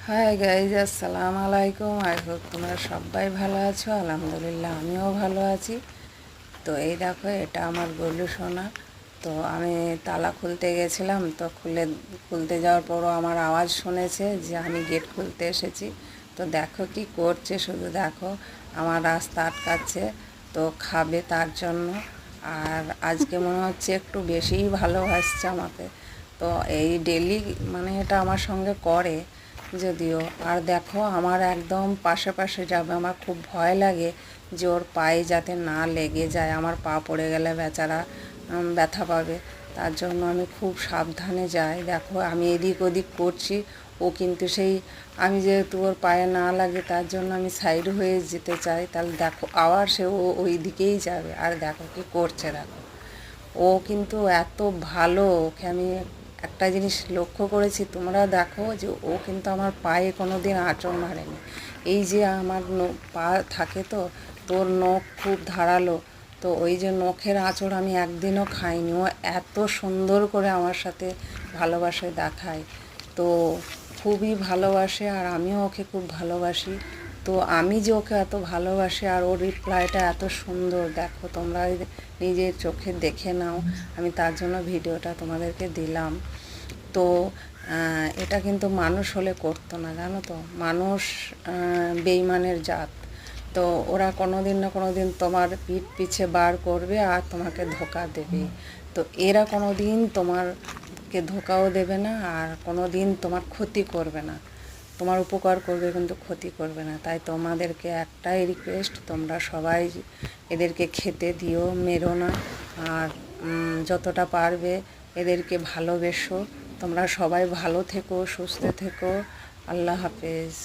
Hi guys, আসসালামু আলাইকুম। I hope তোমরা সবাই ভালো আছো। আলহামদুলিল্লাহ আমিও ভালো আছি। তো এই দেখো, এটা আমার গলু সোনা। তো আমি তালা খুলতে গেছিলাম, তো খুলতে যাওয়ার পরও আমার আওয়াজ শুনেছে যে আমি গেট খুলতে এসেছি। তো দেখো কি করছে, শুধু দেখো, আমার রাস্তা আটকাচ্ছে। তো খাবে তার জন্য। আর আজকে মনে হচ্ছে একটু বেশিই ভালোবাসছে আমাকে। তো এই ডেলি মানে এটা আমার সঙ্গে করে যদিও। আর দেখো, আমার একদম পাশে পাশে যাবে, আমার খুব ভয় লাগে যে ওর পায়ে যাতে না লেগে যায়, আমার পা পড়ে গেলে বেচারা ব্যথা পাবে। তার জন্য আমি খুব সাবধানে যাই। দেখো, আমি এদিক ওদিক করছি, ও কিন্তু সেই, আমি যেহেতু ওর পায়ে না লাগে তার জন্য আমি সাইড হয়ে যেতে চাই, তাহলে দেখো আবার সে ওই দিকেই যাবে। আর দেখো কি করছে, দেখো ও কিন্তু এত ভালো। ওকে আমি একটা জিনিস লক্ষ্য করেছি, তোমরা দেখো, যে ও কিন্তু আমার পায়ে কোনো দিন আঁচড় মারেনি। এই যে আমার পা থাকে, তো তোর নখ খুব ধারালো, তো ওই যে নখের আঁচড় আমি একদিনও খাইনি। ও এত সুন্দর করে আমার সাথে ভালোবাসা দেখায়। তো খুবই ভালোবাসে, আর আমিও ওকে খুব ভালোবাসি। তো আমি যে ওকে এত ভালোবাসি আর ওর রিপ্লাইটা এত সুন্দর, দেখো তোমরা নিজের চোখে দেখে নাও। আমি তার জন্য ভিডিওটা তোমাদেরকে দিলাম। তো এটা কিন্তু মানুষ হলে করতো না, জানো তো। মানুষ বেইমানের জাত। তো ওরা কোনো দিন না কোনো দিন তোমার পিঠ পিছে বার করবে আর তোমাকে ধোঁকা দেবে। তো এরা কোনো দিন তোমারকে ধোঁকাও দেবে না, আর কোনো দিন তোমার ক্ষতি করবে না। তোমার উপকার করবে কিন্তু ক্ষতি করবে না। তাই তোমাদেরকে একটাই রিকোয়েস্ট, তোমরা সবাই এদেরকে খেতে দিও, মেরো না। আর যতটা পারবে এদেরকে ভালোবেসো। তোমরা সবাই ভালো থেকো, সুস্থ থেকো। আল্লাহ হাফেজ।